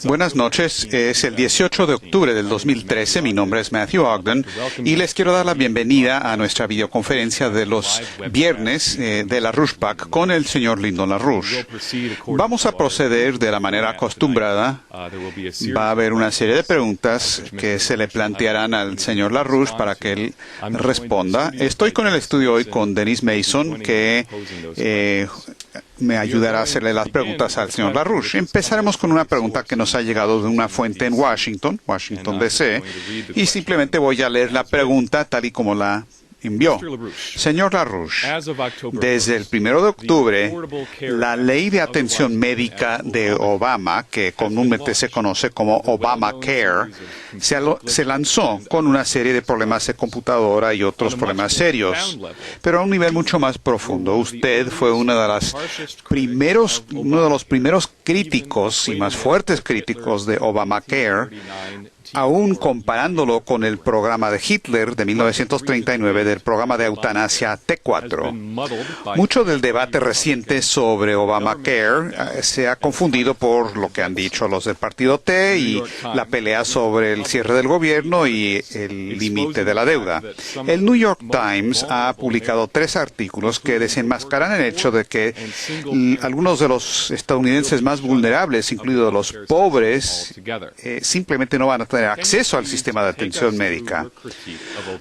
Buenas noches, es el 18 de octubre del 2013, mi nombre es Matthew Ogden y les quiero dar la bienvenida a nuestra videoconferencia de los viernes de LaRouche PAC con el señor Lyndon LaRouche. Vamos a proceder de la manera acostumbrada. Va a haber una serie de preguntas que se le plantearán al señor LaRouche para que él responda. Estoy con el estudio hoy con Denise Mason, que me ayudará a hacerle las preguntas al señor LaRouche. Empezaremos con una pregunta que nos ha llegado de una fuente en Washington, D.C., y simplemente voy a leer la pregunta tal y como la envió. Señor LaRouche, desde el 1 de octubre, la ley de atención médica de Obama, que comúnmente se conoce como Obamacare, se lanzó con una serie de problemas de computadora y otros problemas serios, pero a un nivel mucho más profundo. Usted fue uno de los primeros críticos y más fuertes críticos de Obamacare, aún comparándolo con el programa de Hitler de 1939, del programa de eutanasia T4. Mucho del debate reciente sobre Obamacare se ha confundido por lo que han dicho los del partido T y la pelea sobre el cierre del gobierno y el límite de la deuda. El New York Times ha publicado 3 artículos que desenmascaran el hecho de que algunos de los estadounidenses más vulnerables, incluidos los pobres, simplemente no van a tener acceso al sistema de atención médica.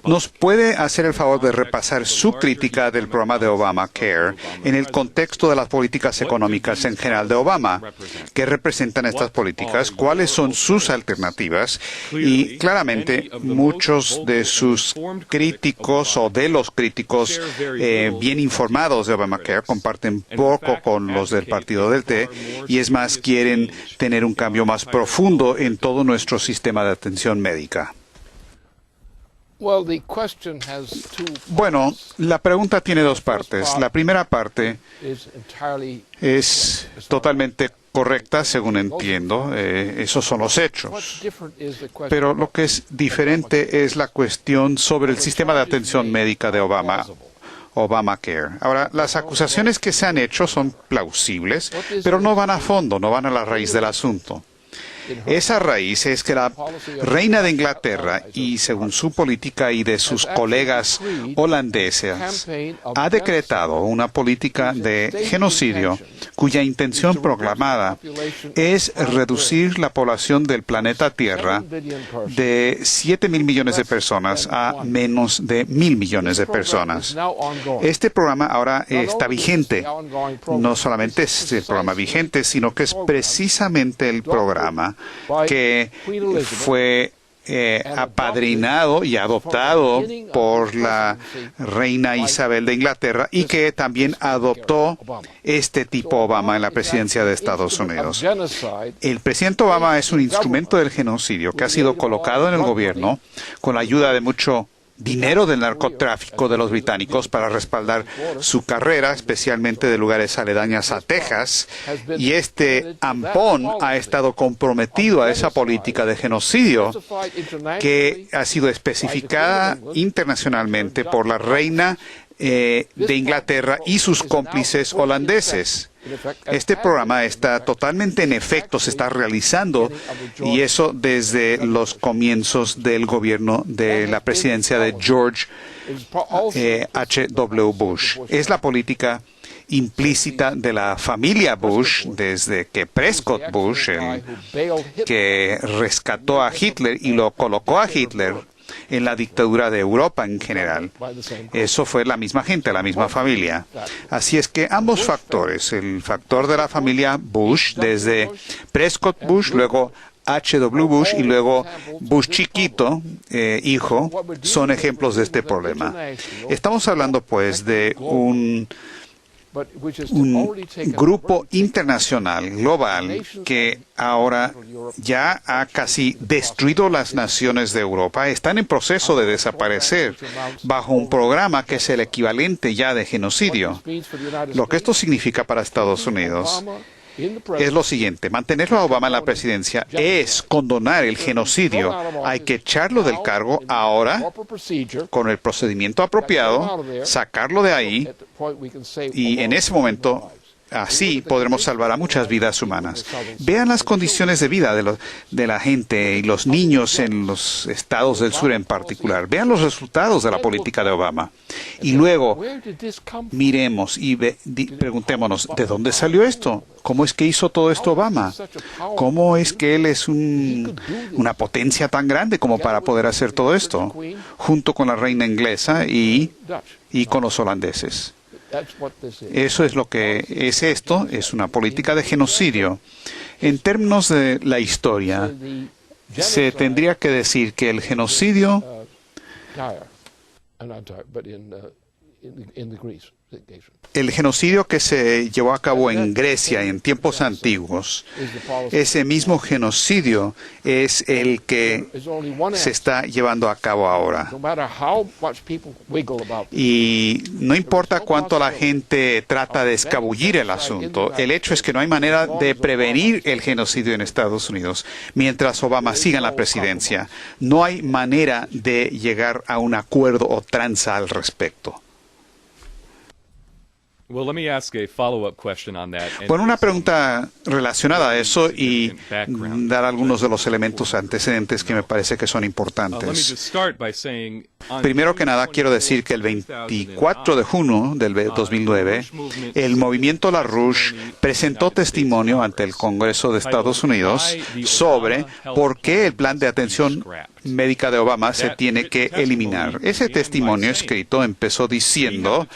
¿Nos puede hacer el favor de repasar su crítica del programa de Obamacare en el contexto de las políticas económicas en general de Obama? ¿Qué representan estas políticas? ¿Cuáles son sus alternativas? Y claramente muchos de sus críticos o de los críticos bien informados de Obamacare comparten poco con los del partido del T, y es más, quieren tener un cambio más profundo en todo nuestro sistema de atención médica. Bueno, la pregunta tiene 2 partes. La primera parte es totalmente correcta, según entiendo. Esos son los hechos. Pero lo que es diferente es la cuestión sobre el sistema de atención médica de Obamacare. Ahora, las acusaciones que se han hecho son plausibles, pero no van a fondo, no van a la raíz del asunto. Esa raíz es que la reina de Inglaterra, y según su política y de sus colegas holandeses, ha decretado una política de genocidio cuya intención proclamada es reducir la población del planeta Tierra de 7.000 millones de personas a menos de 1.000 millones de personas. Este programa ahora está vigente. No solamente es el programa vigente, sino que es precisamente el programa que fue apadrinado y adoptado por la reina Isabel de Inglaterra y que también adoptó este tipo Obama en la presidencia de Estados Unidos. El presidente Obama es un instrumento del genocidio que ha sido colocado en el gobierno con la ayuda de mucho dinero del narcotráfico de los británicos para respaldar su carrera, especialmente de lugares aledaños a Texas, y este ampón ha estado comprometido a esa política de genocidio que ha sido especificada internacionalmente por la reina de Inglaterra y sus cómplices holandeses. Este programa está totalmente en efecto, se está realizando, y eso desde los comienzos del gobierno de la presidencia de George H.W. Bush. Es la política implícita de la familia Bush desde que Prescott Bush, el que rescató a Hitler y lo colocó a Hitler en la dictadura de Europa en general. Eso fue la misma gente, la misma familia. Así es que ambos factores, el factor de la familia Bush, desde Prescott Bush, luego H.W. Bush y luego Bush chiquito, hijo, son ejemplos de este problema. Estamos hablando pues de un grupo internacional, global, que ahora ya ha casi destruido las naciones de Europa. Están en proceso de desaparecer bajo un programa que es el equivalente ya de genocidio. Lo que esto significa para Estados Unidos es lo siguiente: mantenerlo a Obama en la presidencia es condonar el genocidio. Hay que echarlo del cargo ahora con el procedimiento apropiado, sacarlo de ahí, y en ese momento así podremos salvar a muchas vidas humanas. Vean las condiciones de vida de la gente y los niños en los estados del sur en particular. Vean los resultados de la política de Obama. Y luego miremos y preguntémonos, ¿de dónde salió esto? ¿Cómo es que hizo todo esto Obama? ¿Cómo es que él es una potencia tan grande como para poder hacer todo esto? Junto con la reina inglesa y con los holandeses. Eso es lo que es esto, es una política de genocidio. En términos de la historia, se tendría que decir que el genocidio que se llevó a cabo en Grecia en tiempos antiguos, ese mismo genocidio es el que se está llevando a cabo ahora. Y no importa cuánto la gente trata de escabullir el asunto, el hecho es que no hay manera de prevenir el genocidio en Estados Unidos mientras Obama siga en la presidencia. No hay manera de llegar a un acuerdo o tranza al respecto. Bueno, una pregunta relacionada a eso y dar algunos de los elementos antecedentes que me parece que son importantes. Primero que nada, quiero decir que el 24 de junio del 2009, el movimiento LaRouche presentó testimonio ante el Congreso de Estados Unidos sobre por qué el plan de atención médica de Obama se tiene que eliminar. Ese testimonio escrito empezó diciendo,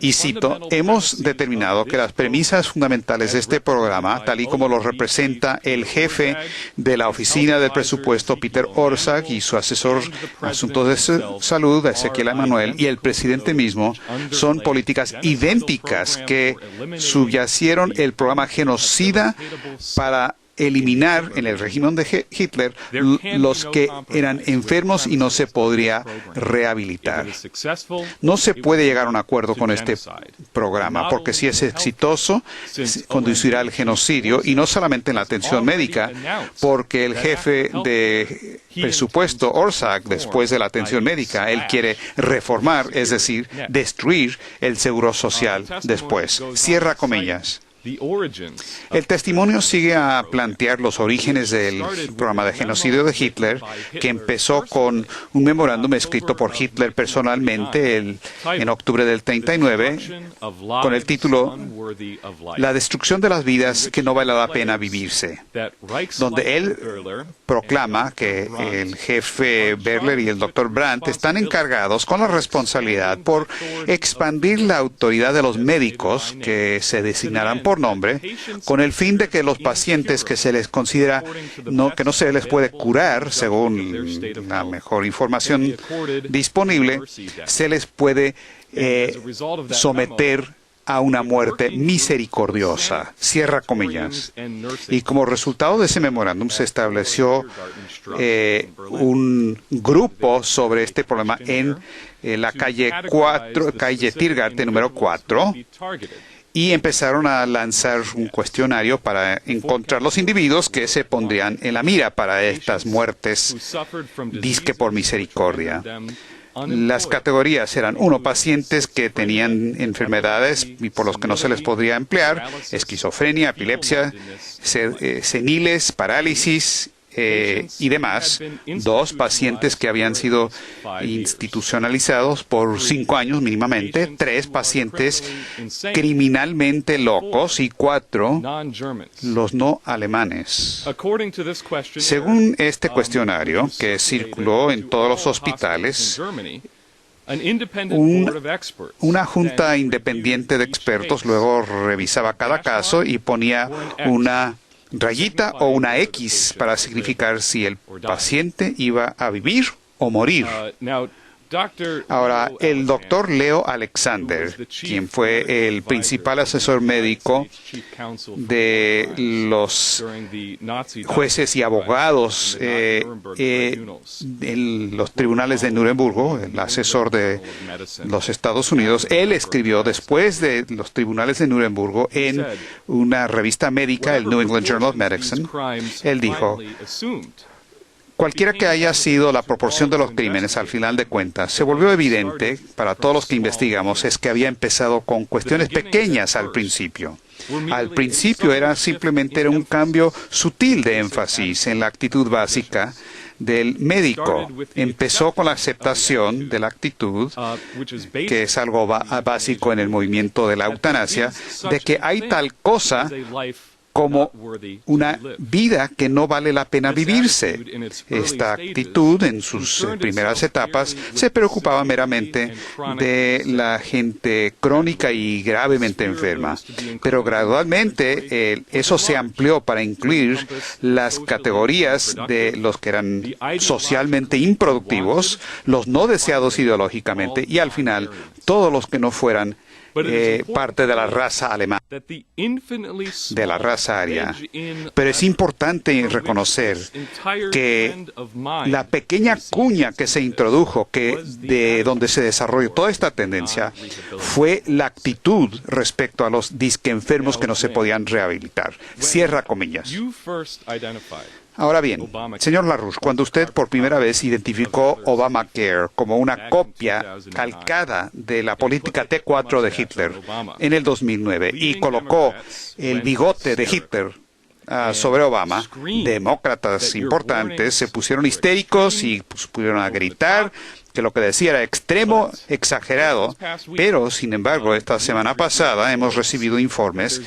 y cito, hemos determinado que las premisas fundamentales de este programa, tal y como lo representa el jefe de la Oficina del Presupuesto, Peter Orszag, y su asesor de Asuntos de Salud, Ezequiel Emanuel, y el presidente mismo, son políticas idénticas que subyacieron el programa genocida para eliminar en el régimen de Hitler los que eran enfermos y no se podría rehabilitar. No se puede llegar a un acuerdo con este programa, porque si es exitoso, conducirá al genocidio, y no solamente en la atención médica, porque el jefe de presupuesto, Orszag, después de la atención médica, él quiere reformar, es decir, destruir el seguro social después. Cierra comillas. El testimonio sigue a plantear los orígenes del programa de genocidio de Hitler, que empezó con un memorándum escrito por Hitler personalmente en octubre del 39, con el título La destrucción de las vidas que no vale la pena vivirse, donde él proclama que el jefe Berler y el doctor Brandt están encargados con la responsabilidad por expandir la autoridad de los médicos que se designarán por nombre, con el fin de que los pacientes que se les considera que no se les puede curar, según la mejor información disponible, se les puede someter a una muerte misericordiosa. Cierra comillas. Y como resultado de ese memorándum se estableció un grupo sobre este problema en la calle Tiergarten número 4, y empezaron a lanzar un cuestionario para encontrar los individuos que se pondrían en la mira para estas muertes disque por misericordia. Las categorías eran: 1, pacientes que tenían enfermedades y por los que no se les podría emplear, esquizofrenia, epilepsia, seniles, parálisis y demás. 2, pacientes que habían sido institucionalizados por 5 años mínimamente. 3, pacientes criminalmente locos. Y 4, los no alemanes. Según este cuestionario, que circuló en todos los hospitales, una junta independiente de expertos luego revisaba cada caso y ponía una rayita o una X para significar si el paciente iba a vivir o morir. Ahora, el doctor Leo Alexander, quien fue el principal asesor médico de los jueces y abogados en los tribunales de Nurembergo, el asesor de los Estados Unidos, él escribió después de los tribunales de Nurembergo en una revista médica, el New England Journal of Medicine, él dijo: Cualquiera que haya sido la proporción de los crímenes, al final de cuentas, se volvió evidente para todos los que investigamos es que había empezado con cuestiones pequeñas al principio. Al principio era simplemente un cambio sutil de énfasis en la actitud básica del médico. Empezó con la aceptación de la actitud, que es algo básico en el movimiento de la eutanasia, de que hay tal cosa como una vida que no vale la pena vivirse. Esta actitud, en sus primeras etapas, se preocupaba meramente de la gente crónica y gravemente enferma. Pero gradualmente eso se amplió para incluir las categorías de los que eran socialmente improductivos, los no deseados ideológicamente y al final todos los que no fueran parte de la raza alemana, de la raza aria. Pero es importante reconocer que la pequeña cuña que se introdujo, de donde se desarrolló toda esta tendencia, fue la actitud respecto a los disque enfermos que no se podían rehabilitar. Cierra comillas. Ahora bien, señor LaRouche, cuando usted por primera vez identificó Obamacare como una copia calcada de la política T4 de Hitler en el 2009 y colocó el bigote de Hitler sobre Obama, demócratas importantes se pusieron histéricos y pusieron a gritar que lo que decía era extremo, exagerado, pero, sin embargo, esta semana pasada hemos recibido informes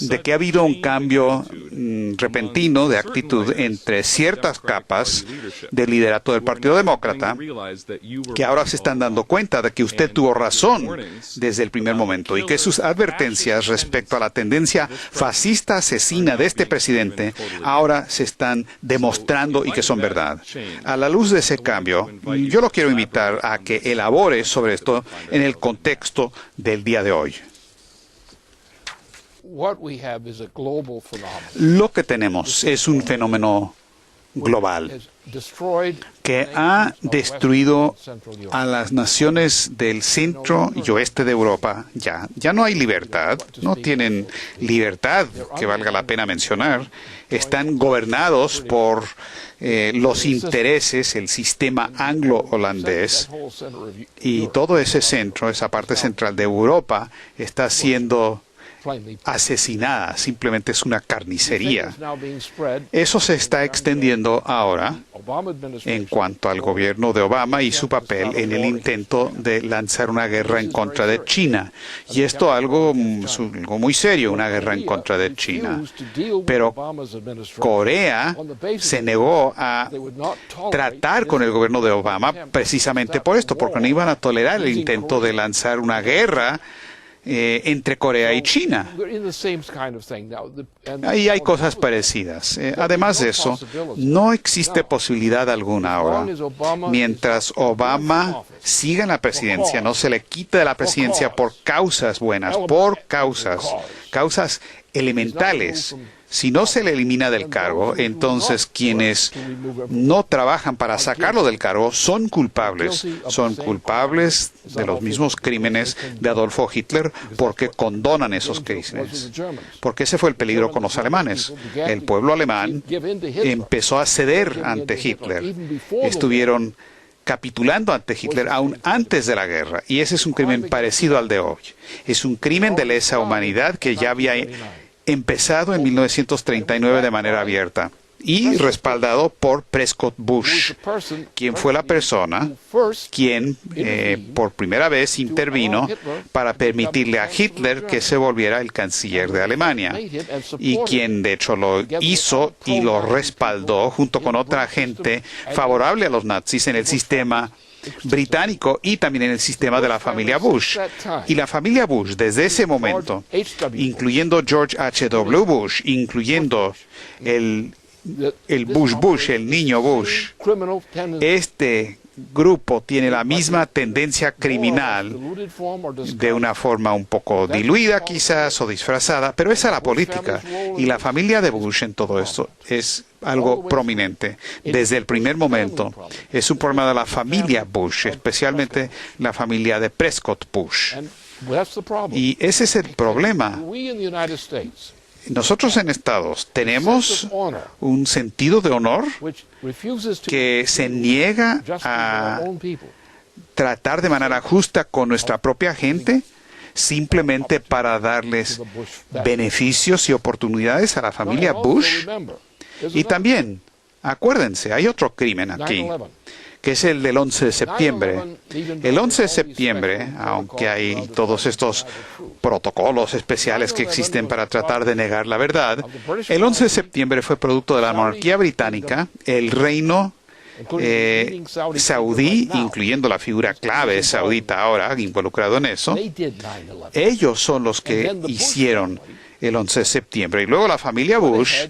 de que ha habido un cambio repentino de actitud entre ciertas capas del liderato del Partido Demócrata, que ahora se están dando cuenta de que usted tuvo razón desde el primer momento y que sus advertencias respecto a la tendencia fascista asesina de este presidente ahora se están demostrando y que son verdad. A la luz de ese cambio, yo lo quiero invitar a que elabore sobre esto en el contexto del día de hoy. Lo que tenemos es un fenómeno global que ha destruido a las naciones del centro y oeste de Europa. Ya no hay libertad, no tienen libertad que valga la pena mencionar. Están gobernados por los intereses, el sistema anglo-holandés, y todo ese centro, esa parte central de Europa, está siendo asesinada, simplemente es una carnicería. Eso se está extendiendo ahora en cuanto al gobierno de Obama y su papel en el intento de lanzar una guerra en contra de China. Y esto es algo muy serio, una guerra en contra de China. Pero Corea se negó a tratar con el gobierno de Obama precisamente por esto, porque no iban a tolerar el intento de lanzar una guerra entre Corea y China. Ahí hay cosas parecidas. Además de eso, no existe posibilidad alguna ahora. Mientras Obama siga en la presidencia, no se le quite de la presidencia por causas buenas, por causas elementales. Si no se le elimina del cargo, entonces quienes no trabajan para sacarlo del cargo son culpables. Son culpables de los mismos crímenes de Adolfo Hitler porque condonan esos crímenes. Porque ese fue el peligro con los alemanes. El pueblo alemán empezó a ceder ante Hitler. Estuvieron capitulando ante Hitler aún antes de la guerra. Y ese es un crimen parecido al de hoy. Es un crimen de lesa humanidad que ya había empezado en 1939 de manera abierta y respaldado por Prescott Bush, quien fue la persona quien por primera vez intervino para permitirle a Hitler que se volviera el canciller de Alemania, y quien de hecho lo hizo y lo respaldó junto con otra gente favorable a los nazis en el sistema británico y también en el sistema de la familia Bush. Y la familia Bush, desde ese momento, incluyendo George H.W. Bush, incluyendo el Bush, el niño Bush, este grupo tiene la misma tendencia criminal de una forma un poco diluida quizás o disfrazada, pero esa es la política. Y la familia de Bush en todo esto es algo prominente desde el primer momento. Es un problema de la familia Bush, especialmente la familia de Prescott Bush. Y ese es el problema. nosotros en Estados tenemos un sentido de honor que se niega a tratar de manera justa con nuestra propia gente simplemente para darles beneficios y oportunidades a la familia Bush. Y también, acuérdense, hay otro crimen aquí, que es el del 11 de septiembre. El 11 de septiembre, aunque hay todos estos protocolos especiales que existen para tratar de negar la verdad, el 11 de septiembre fue producto de la monarquía británica, el reino saudí, incluyendo la figura clave saudita ahora involucrado en eso. Ellos son los que hicieron el 11 de septiembre. Y luego la familia Bush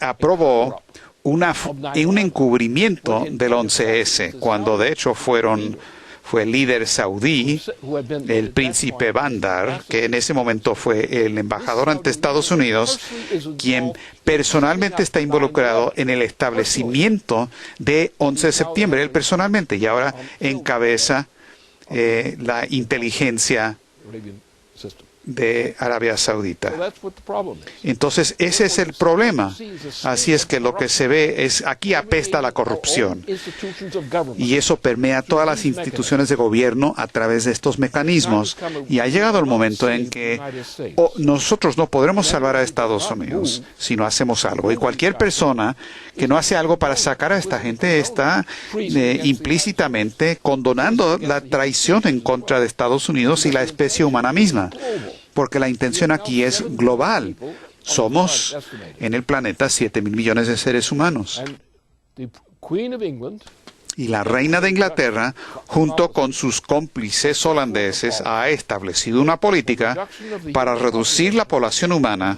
aprobó un encubrimiento del 11S, cuando de hecho fue el líder saudí, el príncipe Bandar, que en ese momento fue el embajador ante Estados Unidos, quien personalmente está involucrado en el establecimiento de 11 de septiembre, él personalmente, y ahora encabeza la inteligencia de Arabia Saudita. Entonces, ese es el problema. Así es que lo que se ve es, aquí apesta la corrupción. Y eso permea todas las instituciones de gobierno a través de estos mecanismos. Y ha llegado el momento en que nosotros no podremos salvar a Estados Unidos si no hacemos algo. Y cualquier persona que no hace algo para sacar a esta gente está implícitamente condonando la traición en contra de Estados Unidos y la especie humana misma. Porque la intención aquí es global. Somos en el planeta 7.000 millones de seres humanos. Y la reina de Inglaterra, junto con sus cómplices holandeses, ha establecido una política para reducir la población humana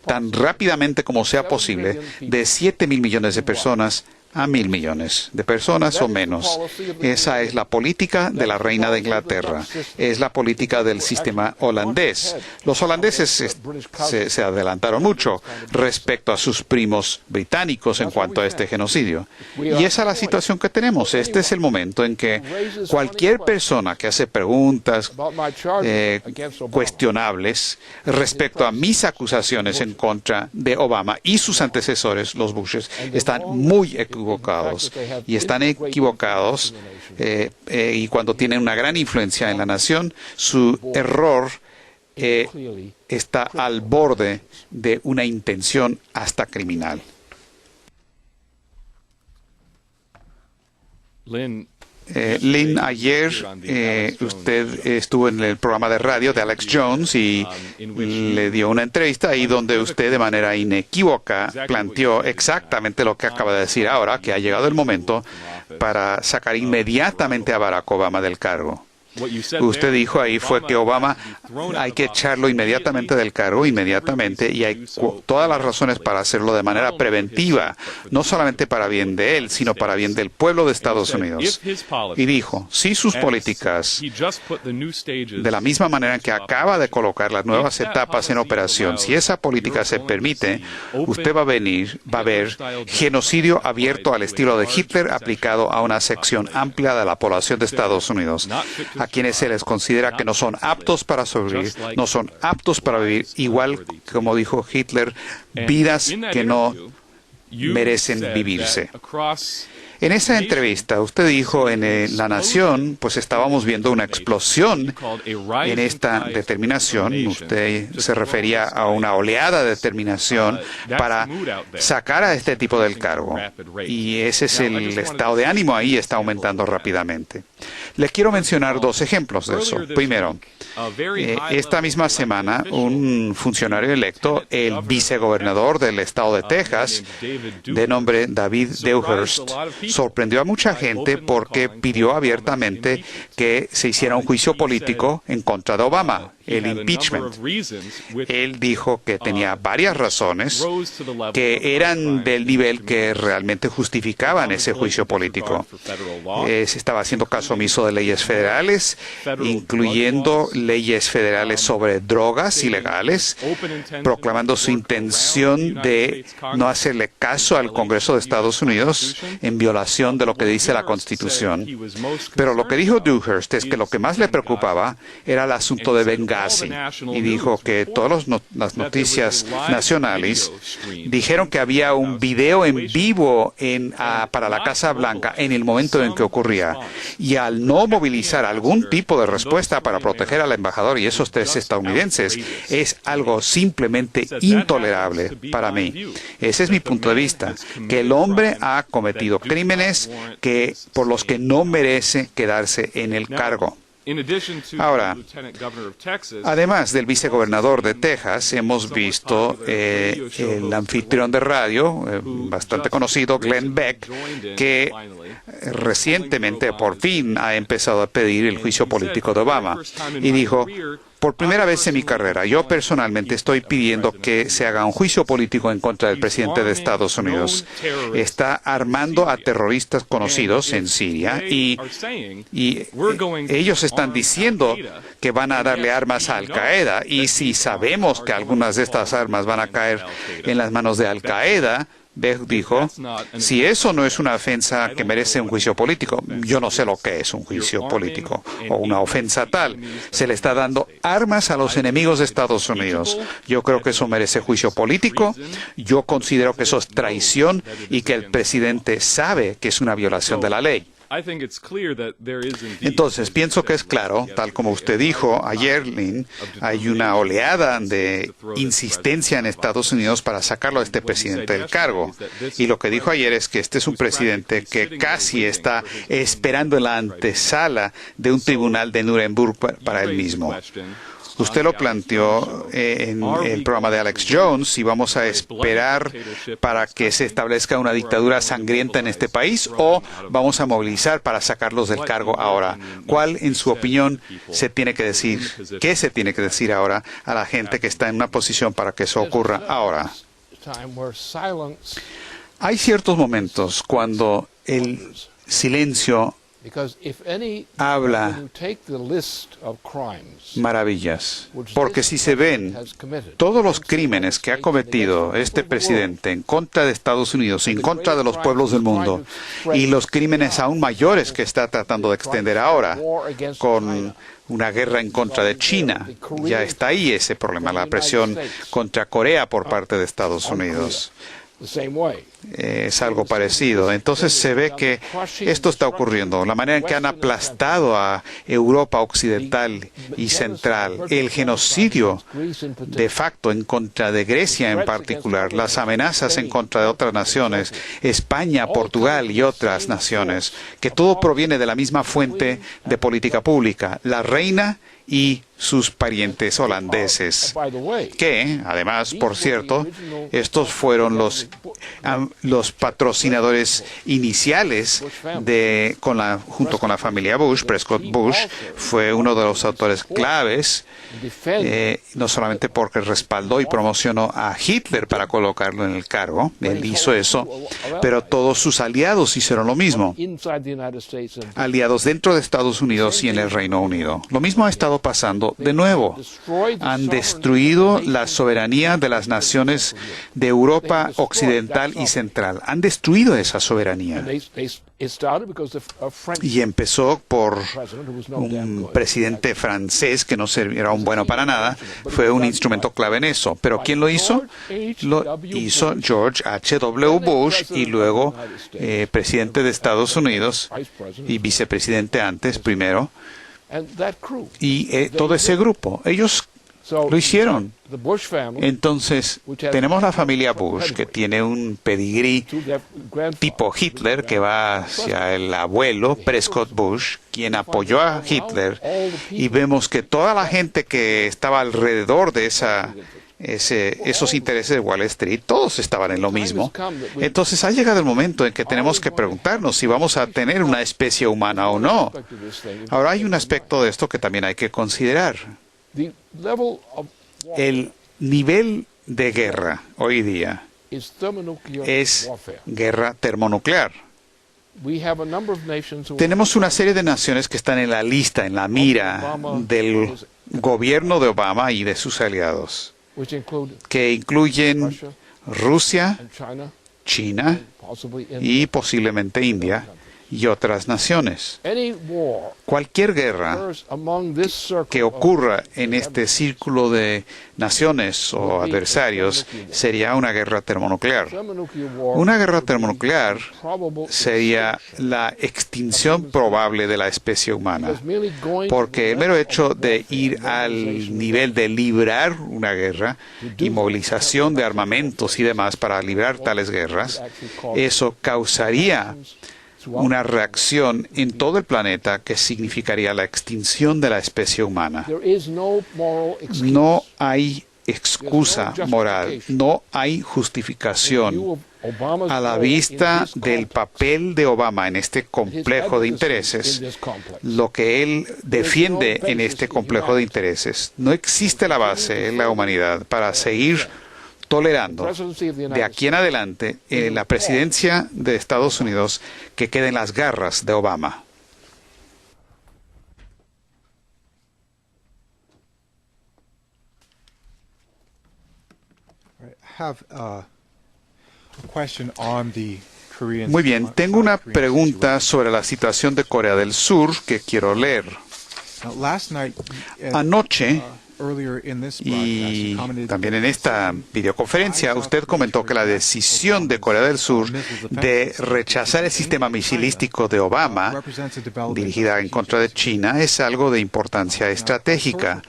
tan rápidamente como sea posible de 7.000 millones de personas a 1.000 millones de personas o menos. Esa es la política de la reina de Inglaterra. Es la política del sistema holandés. Los holandeses se adelantaron mucho respecto a sus primos británicos en cuanto a este genocidio. Y esa es la situación que tenemos. Este es el momento en que cualquier persona que hace preguntas cuestionables respecto a mis acusaciones en contra de Obama y sus antecesores, los Bushes, están muy equivocados. Y están equivocados y cuando tienen una gran influencia en la nación, su error está al borde de una intención hasta criminal. Lynn, ayer usted estuvo en el programa de radio de Alex Jones y le dio una entrevista ahí donde usted de manera inequívoca planteó exactamente lo que acaba de decir ahora, que ha llegado el momento para sacar inmediatamente a Barack Obama del cargo. Usted dijo ahí fue que Obama hay que echarlo inmediatamente del cargo, inmediatamente, y hay todas las razones para hacerlo de manera preventiva, no solamente para bien de él, sino para bien del pueblo de Estados Unidos. Y dijo, si sus políticas, de la misma manera que acaba de colocar las nuevas etapas en operación, si esa política se permite, usted va a ver genocidio abierto al estilo de Hitler aplicado a una sección amplia de la población de Estados Unidos, a quienes se les considera que no son aptos para sobrevivir, no son aptos para vivir, igual como dijo Hitler, vidas que no merecen vivirse. En esa entrevista, usted dijo en La Nación, pues estábamos viendo una explosión en esta determinación. Usted se refería a una oleada de determinación para sacar a este tipo del cargo. Y ese es el estado de ánimo ahí, está aumentando rápidamente. Les quiero mencionar dos ejemplos de eso. Primero, esta misma semana, un funcionario electo, el vicegobernador del estado de Texas, de nombre David Dewhurst, sorprendió a mucha gente porque pidió abiertamente que se hiciera un juicio político en contra de Obama, el impeachment. Él dijo que tenía varias razones que eran del nivel que realmente justificaban ese juicio político. Se estaba haciendo caso omiso de leyes federales, incluyendo leyes federales sobre drogas ilegales, proclamando su intención de no hacerle caso al Congreso de Estados Unidos en violación violación de lo que dice la Constitución. Pero lo que dijo Dewhurst es que lo que más le preocupaba era el asunto de Benghazi. Y dijo que todas las noticias nacionales dijeron que había un video en vivo para la Casa Blanca en el momento en que ocurría. Y al no movilizar algún tipo de respuesta para proteger al embajador y esos 3 estadounidenses, es algo simplemente intolerable para mí. Ese es mi punto de vista, que el hombre ha cometido crímenes por los que no merece quedarse en el cargo. Ahora, además del vicegobernador de Texas, hemos visto el anfitrión de radio, bastante conocido, Glenn Beck, que recientemente, por fin, ha empezado a pedir el juicio político de Obama. Y dijo: por primera vez en mi carrera, yo personalmente estoy pidiendo que se haga un juicio político en contra del presidente de Estados Unidos. Está armando a terroristas conocidos en Siria y ellos están diciendo que van a darle armas a Al-Qaeda. Y si sabemos que algunas de estas armas van a caer en las manos de Al-Qaeda, Beck dijo, si eso no es una ofensa que merece un juicio político, yo no sé lo que es un juicio político o una ofensa tal. Se le está dando armas a los enemigos de Estados Unidos. Yo creo que eso merece juicio político. Yo considero que eso es traición y que el presidente sabe que es una violación de la ley. Entonces, pienso que es claro, tal como usted dijo ayer, Lynn, hay una oleada de insistencia en Estados Unidos para sacarlo a este presidente del cargo. Y lo que dijo ayer es que este es un presidente que casi está esperando en la antesala de un tribunal de Nuremberg para él mismo. Usted lo planteó en el programa de Alex Jones, y vamos a esperar para que se establezca una dictadura sangrienta en este país, o vamos a movilizar para sacarlos del cargo ahora. ¿Cuál, en su opinión, se tiene que decir? ¿Qué se tiene que decir ahora a la gente que está en una posición para que eso ocurra ahora? Hay ciertos momentos cuando el silencio habla maravillas, porque si se ven todos los crímenes que ha cometido este presidente en contra de Estados Unidos, en contra de los pueblos del mundo, y los crímenes aún mayores que está tratando de extender ahora con una guerra en contra de China, ya está ahí ese problema, la presión contra Corea por parte de Estados Unidos. Es algo parecido. Entonces se ve que esto está ocurriendo. La manera en que han aplastado a Europa occidental y central, el genocidio de facto en contra de Grecia en particular, las amenazas en contra de otras naciones, España, Portugal y otras naciones, que todo proviene de la misma fuente de política pública, la reina y sus parientes holandeses, que, además, por cierto, estos fueron los patrocinadores iniciales junto con la familia Bush. Prescott Bush fue uno de los autores claves, no solamente porque respaldó y promocionó a Hitler para colocarlo en el cargo, él hizo eso, pero todos sus aliados hicieron lo mismo, aliados dentro de Estados Unidos y en el Reino Unido. Lo mismo ha estado pasando de nuevo. Han destruido la soberanía de las naciones de Europa occidental y central. Han destruido esa soberanía. Y empezó por un presidente francés que no era un bueno para nada. Fue un instrumento clave en eso. ¿Pero quién lo hizo? Lo hizo George H.W. Bush, y luego presidente de Estados Unidos y vicepresidente antes, primero. Y todo ese grupo, ellos lo hicieron. Entonces, tenemos la familia Bush, que tiene un pedigrí tipo Hitler, que va hacia el abuelo Prescott Bush, quien apoyó a Hitler, y vemos que toda la gente que estaba alrededor de esos intereses de Wall Street, todos estaban en lo mismo. Entonces ha llegado el momento en que tenemos que preguntarnos si vamos a tener una especie humana o no. Ahora hay un aspecto de esto que también hay que considerar. El nivel de guerra hoy día es guerra termonuclear. Tenemos una serie de naciones que están en la lista, en la mira del gobierno de Obama y de sus aliados, que incluyen Rusia, China y posiblemente India y otras naciones. Cualquier guerra que ocurra en este círculo de naciones o adversarios sería una guerra termonuclear. Una guerra termonuclear sería la extinción probable de la especie humana, porque el mero hecho de ir al nivel de librar una guerra y movilización de armamentos y demás para librar tales guerras, eso causaría una reacción en todo el planeta que significaría la extinción de la especie humana. No hay excusa moral, no hay justificación a la vista del papel de Obama en este complejo de intereses, lo que él defiende en este complejo de intereses. No existe la base en la humanidad para seguir tolerando de aquí en adelante en la presidencia de Estados Unidos que quede en las garras de Obama. Muy bien, tengo una pregunta sobre la situación de Corea del Sur que quiero leer. Anoche, y también en esta videoconferencia, usted comentó que la decisión de Corea del Sur de rechazar el sistema misilístico de Obama, dirigida en contra de China, es algo de importancia estratégica.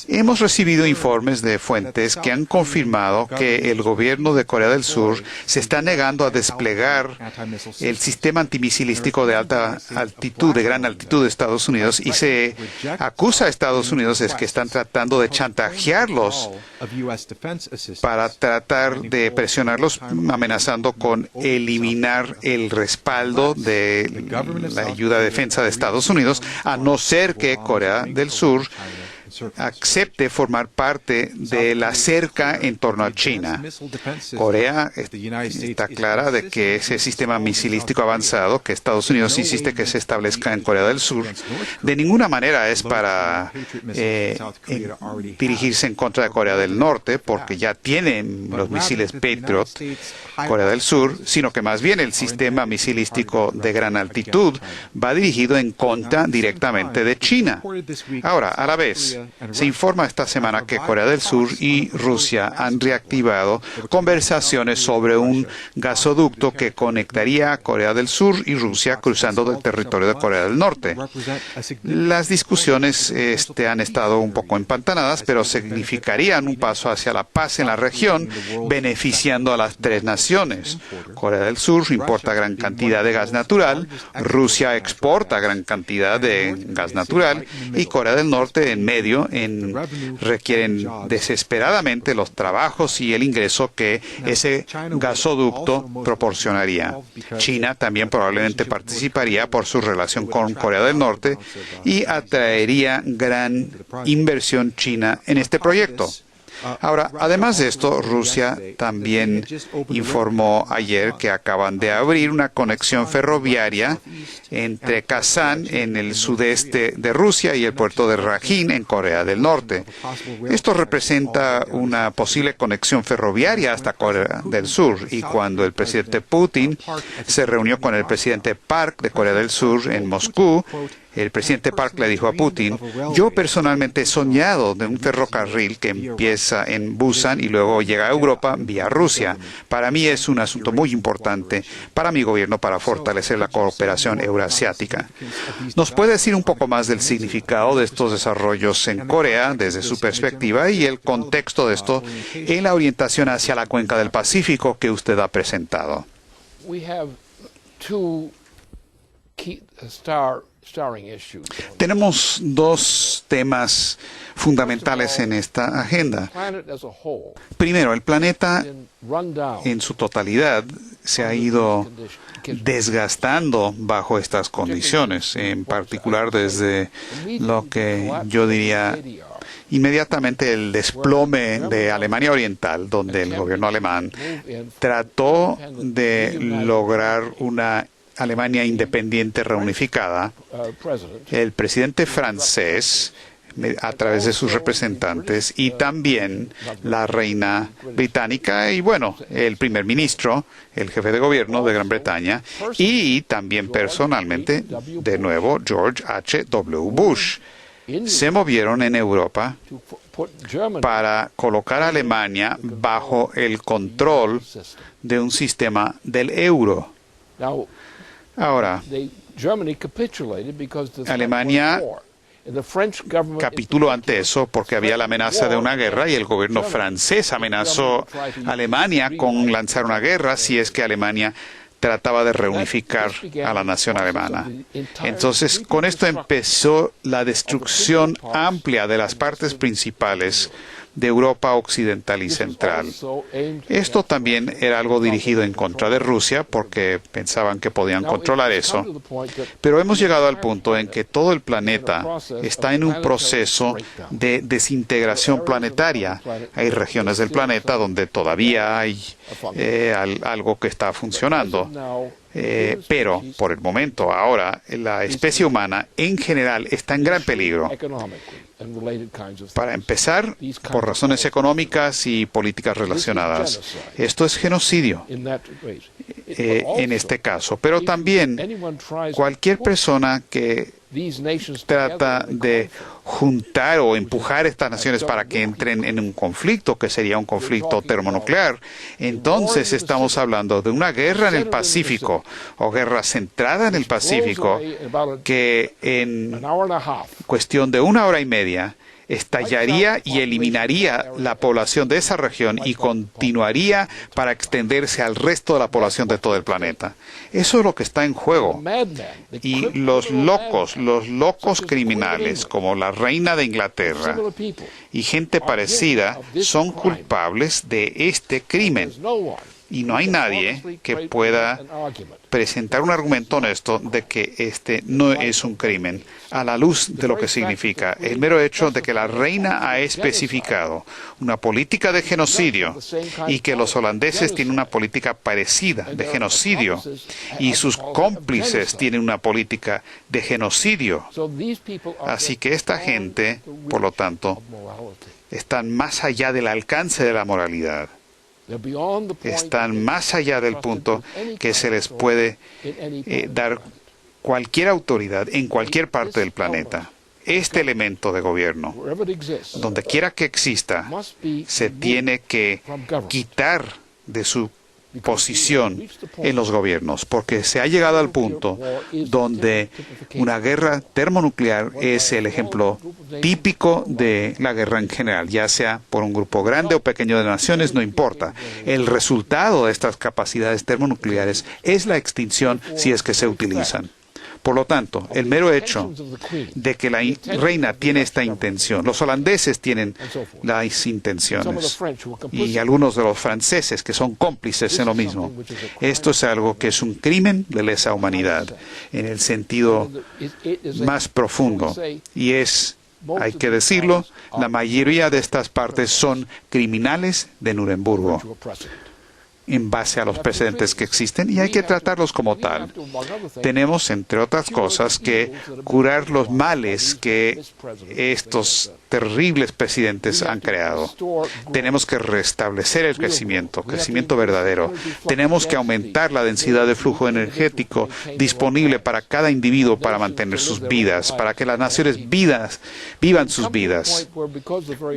Hemos recibido informes de fuentes que han confirmado que el gobierno de Corea del Sur se está negando a desplegar el sistema antimisilístico de alta altitud, de gran altitud de Estados Unidos, y se acusa a Estados Unidos de que están tratando de chantajearlos para tratar de presionarlos, amenazando con eliminar el respaldo de la ayuda de defensa de Estados Unidos, a no ser que Corea del Sur acepte formar parte de la cerca en torno a China. Corea está clara de que ese sistema misilístico avanzado que Estados Unidos insiste que se establezca en Corea del Sur, de ninguna manera es para dirigirse en contra de Corea del Norte, porque ya tienen los misiles Patriot Corea del Sur, sino que más bien el sistema misilístico de gran altitud va dirigido en contra directamente de China. Ahora, a la vez, se informa esta semana que Corea del Sur y Rusia han reactivado conversaciones sobre un gasoducto que conectaría a Corea del Sur y Rusia cruzando del territorio de Corea del Norte. Las discusiones han estado un poco empantanadas, pero significarían un paso hacia la paz en la región, beneficiando a las tres naciones. Corea del Sur importa gran cantidad de gas natural, Rusia exporta gran cantidad de gas natural y Corea del Norte en medio requieren desesperadamente los trabajos y el ingreso que ese gasoducto proporcionaría. China también probablemente participaría por su relación con Corea del Norte y atraería gran inversión china en este proyecto. Ahora, además de esto, Rusia también informó ayer que acaban de abrir una conexión ferroviaria entre Kazán, en el sudeste de Rusia, y el puerto de Rajin, en Corea del Norte. Esto representa una posible conexión ferroviaria hasta Corea del Sur, y cuando el presidente Putin se reunió con el presidente Park de Corea del Sur en Moscú, el presidente Park le dijo a Putin: yo personalmente he soñado de un ferrocarril que empieza en Busan y luego llega a Europa vía Rusia. Para mí es un asunto muy importante para mi gobierno para fortalecer la cooperación euroasiática. ¿Nos puede decir un poco más del significado de estos desarrollos en Corea desde su perspectiva y el contexto de esto en la orientación hacia la cuenca del Pacífico que usted ha presentado? Tenemos dos temas fundamentales en esta agenda. Primero, el planeta en su totalidad se ha ido desgastando bajo estas condiciones, en particular desde lo que yo diría inmediatamente el desplome de Alemania Oriental, donde el gobierno alemán trató de lograr una Alemania independiente reunificada. El presidente francés a través de sus representantes, y también la reina británica y, bueno, el primer ministro, el jefe de gobierno de Gran Bretaña, y también personalmente, de nuevo, George H.W. Bush, se movieron en Europa para colocar a Alemania bajo el control de un sistema del euro. Ahora, Alemania capituló ante eso porque había la amenaza de una guerra, y el gobierno francés amenazó a Alemania con lanzar una guerra si es que Alemania trataba de reunificar a la nación alemana. Entonces, con esto empezó la destrucción amplia de las partes principales de Europa occidental y central. Esto también era algo dirigido en contra de Rusia, porque pensaban que podían controlar eso. Pero hemos llegado al punto en que todo el planeta está en un proceso de desintegración planetaria. Hay regiones del planeta donde todavía hay algo que está funcionando. Pero, por el momento, ahora, la especie humana en general está en gran peligro. Para empezar, por razones económicas y políticas relacionadas. Esto es genocidio en este caso. Pero también cualquier persona que trata de juntar o empujar estas naciones para que entren en un conflicto, que sería un conflicto termonuclear, entonces estamos hablando de una guerra en el Pacífico, o guerra centrada en el Pacífico, que en cuestión de 1 hora y media estallaría y eliminaría la población de esa región y continuaría para extenderse al resto de la población de todo el planeta. Eso es lo que está en juego. Y los locos criminales, como la reina de Inglaterra y gente parecida, son culpables de este crimen. Y no hay nadie que pueda presentar un argumento honesto de que este no es un crimen, a la luz de lo que significa el mero hecho de que la reina ha especificado una política de genocidio, y que los holandeses tienen una política parecida de genocidio, y sus cómplices tienen una política de genocidio. Así que esta gente, por lo tanto, están más allá del alcance de la moralidad. Están más allá del punto que se les puede dar cualquier autoridad en cualquier parte del planeta. Este elemento de gobierno, donde quiera que exista, se tiene que quitar de su posición en los gobiernos, porque se ha llegado al punto donde una guerra termonuclear es el ejemplo típico de la guerra en general, ya sea por un grupo grande o pequeño de naciones, no importa. El resultado de estas capacidades termonucleares es la extinción si es que se utilizan. Por lo tanto, el mero hecho de que la reina tiene esta intención, los holandeses tienen las intenciones, y algunos de los franceses que son cómplices en lo mismo, esto es algo que es un crimen de lesa humanidad en el sentido más profundo, y es, hay que decirlo, la mayoría de estas partes son criminales de Nurembergo, en base a los precedentes que existen, y hay que tratarlos como tal. Tenemos, entre otras cosas, que curar los males que estos terribles presidentes han creado. Tenemos que restablecer el crecimiento verdadero. Tenemos que aumentar la densidad de flujo energético disponible para cada individuo para mantener sus vidas, para que las naciones vivan sus vidas.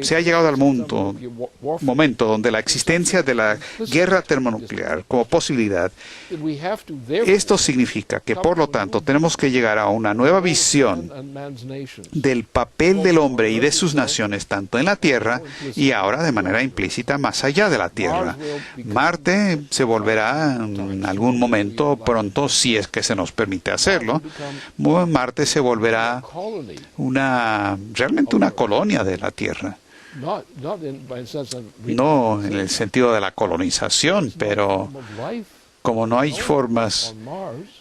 Se ha llegado al momento donde la existencia de la guerra termonuclear como posibilidad, esto significa que, por lo tanto, tenemos que llegar a una nueva visión del papel del hombre y de sus naciones, tanto en la Tierra y ahora de manera implícita más allá de la Tierra. Marte se volverá en algún momento pronto, si es que se nos permite hacerlo. Marte se volverá realmente una colonia de la Tierra. No en el sentido de la colonización, pero como no hay formas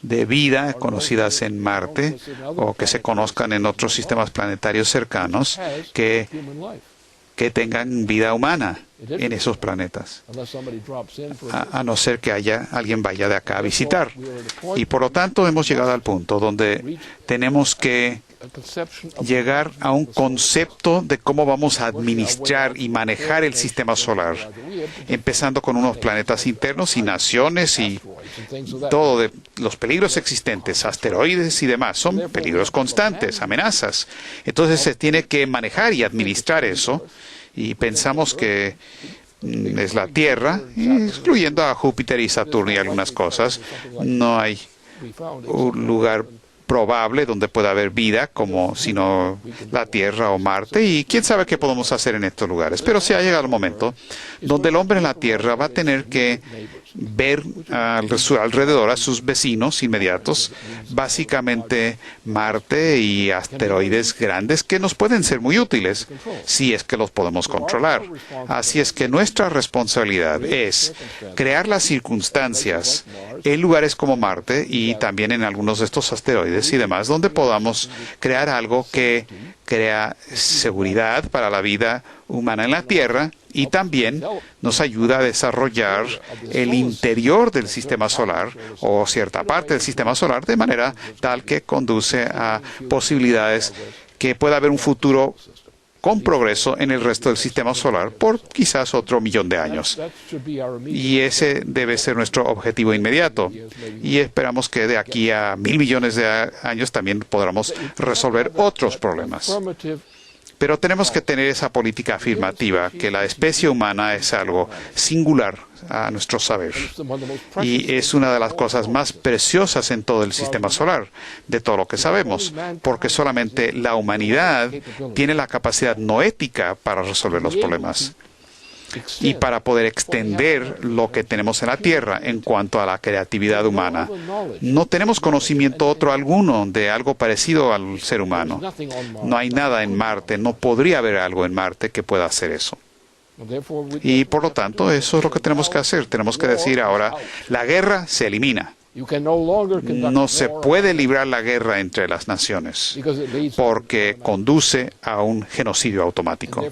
de vida conocidas en Marte o que se conozcan en otros sistemas planetarios cercanos que tengan vida humana en esos planetas, a no ser que alguien vaya de acá a visitar. Y por lo tanto hemos llegado al punto donde tenemos que llegar a un concepto de cómo vamos a administrar y manejar el sistema solar, empezando con unos planetas internos y naciones y todo de los peligros existentes, asteroides y demás. Son peligros constantes, amenazas. Entonces se tiene que manejar y administrar eso, y pensamos que es la Tierra, excluyendo a Júpiter y Saturno y algunas cosas. No hay un lugar probable donde pueda haber vida como sino la Tierra o Marte, y quién sabe qué podemos hacer en estos lugares. Pero sí ha llegado el momento donde el hombre en la Tierra va a tener que ver a su alrededor a sus vecinos inmediatos, básicamente Marte y asteroides grandes que nos pueden ser muy útiles si es que los podemos controlar. Así es que nuestra responsabilidad es crear las circunstancias en lugares como Marte y también en algunos de estos asteroides y demás, donde podamos crear algo que crea seguridad para la vida humana en la Tierra y también nos ayuda a desarrollar el interior del sistema solar o cierta parte del sistema solar de manera tal que conduce a posibilidades que pueda haber un futuro con progreso en el resto del sistema solar por quizás otro 1.000.000 de años. Y ese debe ser nuestro objetivo inmediato. Y esperamos que de aquí a 1.000 millones de años también podamos resolver otros problemas. Pero tenemos que tener esa política afirmativa, que la especie humana es algo singular a nuestro saber. Y es una de las cosas más preciosas en todo el sistema solar, de todo lo que sabemos, porque solamente la humanidad tiene la capacidad noética para resolver los problemas y para poder extender lo que tenemos en la Tierra en cuanto a la creatividad humana. No tenemos conocimiento otro alguno de algo parecido al ser humano. No hay nada en Marte, no podría haber algo en Marte que pueda hacer eso. Y por lo tanto, eso es lo que tenemos que hacer. Tenemos que decir ahora, la guerra se elimina. No se puede librar la guerra entre las naciones porque conduce a un genocidio automático.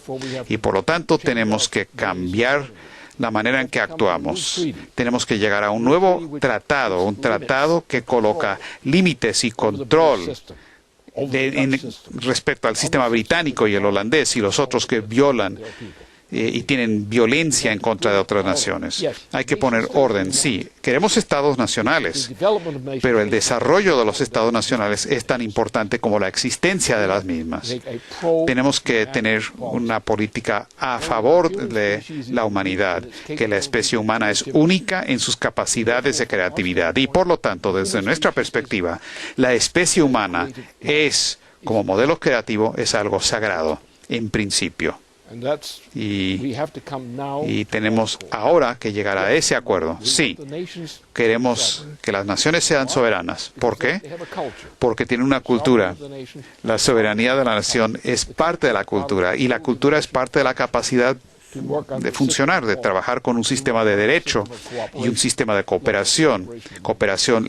Y por lo tanto tenemos que cambiar la manera en que actuamos. Tenemos que llegar a un nuevo tratado, un tratado que coloca límites y control respecto al sistema británico y el holandés y los otros que violan y tienen violencia en contra de otras naciones. Hay que poner orden, sí. Queremos estados nacionales, pero el desarrollo de los estados nacionales es tan importante como la existencia de las mismas. Tenemos que tener una política a favor de la humanidad, que la especie humana es única en sus capacidades de creatividad y, por lo tanto, desde nuestra perspectiva, la especie humana es, como modelo creativo, es algo sagrado, en principio. Y tenemos ahora que llegar a ese acuerdo. Sí, queremos que las naciones sean soberanas. ¿Por qué? Porque tienen una cultura. La soberanía de la nación es parte de la cultura y la cultura es parte de la capacidad de funcionar, de trabajar con un sistema de derecho y un sistema de cooperación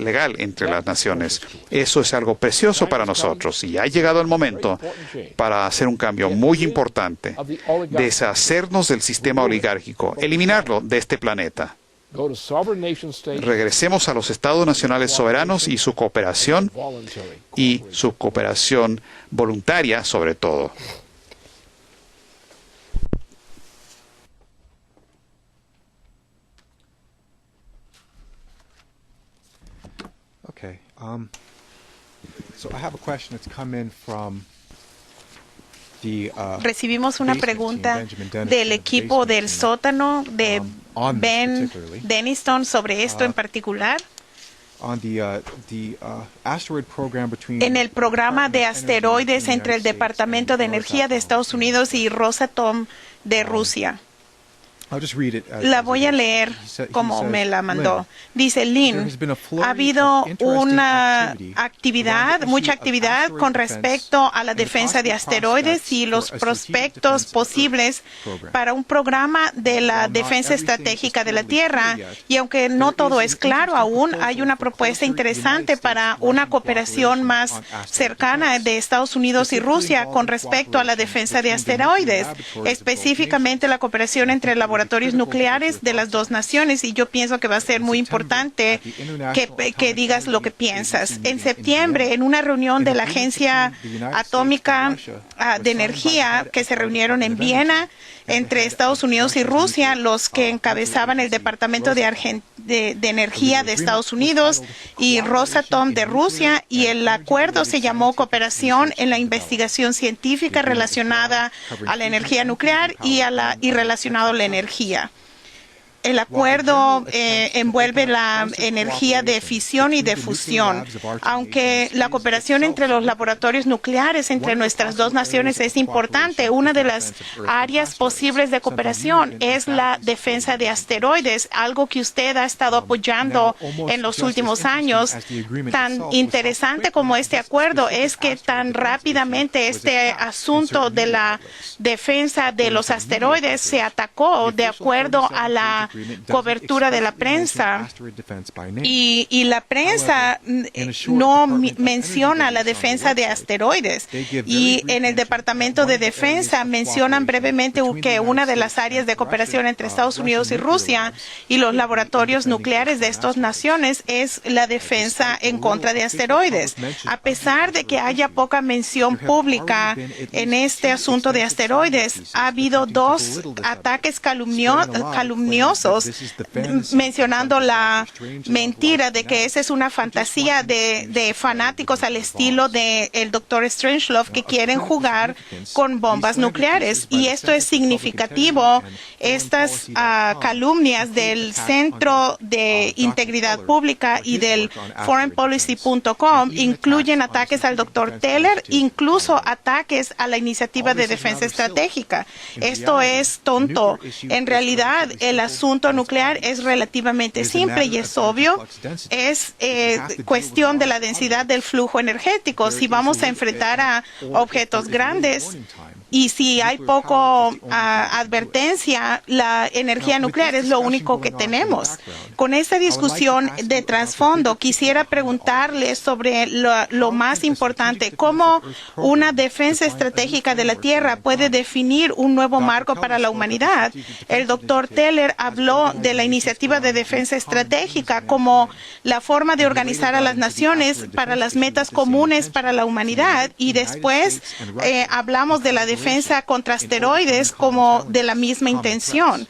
legal entre las naciones. Eso es algo precioso para nosotros y ha llegado el momento para hacer un cambio muy importante, deshacernos del sistema oligárquico, eliminarlo de este planeta. Regresemos a los estados nacionales soberanos y su cooperación voluntaria sobre todo. Okay. So I have a question that's come in from Recibimos una pregunta del equipo del sótano de Ben Denniston sobre esto en particular. En el programa de asteroides entre el Departamento de Energía de Estados Unidos y Rosatom de Rusia. La voy a leer como me la mandó. Dice Lynn, ha habido mucha actividad con respecto a la defensa de asteroides y los prospectos posibles para un programa de la defensa estratégica de la Tierra. Y aunque no todo es claro aún, hay una propuesta interesante para una cooperación más cercana de Estados Unidos y Rusia con respecto a la defensa de asteroides, específicamente la cooperación entre laboratorios laboratorios nucleares de las dos naciones, y yo pienso que va a ser muy importante que digas lo que piensas. En septiembre, en una reunión de la Agencia Atómica de Energía que se reunieron en Viena entre Estados Unidos y Rusia, los que encabezaban el Departamento de Energía de Estados Unidos y Rosatom de Rusia, y el acuerdo se llamó Cooperación en la Investigación Científica relacionada a la energía nuclear y relacionado a la energía. El acuerdo envuelve la energía de fisión y de fusión. Aunque la cooperación entre los laboratorios nucleares entre nuestras dos naciones es importante, una de las áreas posibles de cooperación es la defensa de asteroides, algo que usted ha estado apoyando en los últimos años. Tan interesante como este acuerdo es que tan rápidamente este asunto de la defensa de los asteroides se atacó de acuerdo a la cobertura de la prensa, y la prensa no menciona la defensa de asteroides, y en el Departamento de Defensa mencionan brevemente que una de las áreas de cooperación entre Estados Unidos y Rusia y los laboratorios nucleares de estas naciones es la defensa en contra de asteroides. A pesar de que haya poca mención pública en este asunto de asteroides, ha habido 2 ataques calumniosos mencionando la mentira de que esa es una fantasía de fanáticos al estilo del Dr. Strangelove que quieren jugar con bombas nucleares. Y esto es significativo. Estas calumnias del Centro de Integridad Pública y del foreignpolicy.com incluyen ataques al Dr. Teller, incluso ataques a la Iniciativa de Defensa Estratégica. Esto es tonto. En realidad, el asunto nuclear es relativamente simple y es obvio. Es cuestión de la densidad del flujo energético. Si vamos a enfrentar a objetos grandes y si hay poco advertencia, la energía nuclear es lo único que tenemos. Con esta discusión de trasfondo, quisiera preguntarle sobre lo más importante, cómo una defensa estratégica de la Tierra puede definir un nuevo marco para la humanidad. El doctor Teller habló de la Iniciativa de Defensa Estratégica como la forma de organizar a las naciones para las metas comunes para la humanidad, y después hablamos de la defensa contra asteroides como de la misma intención.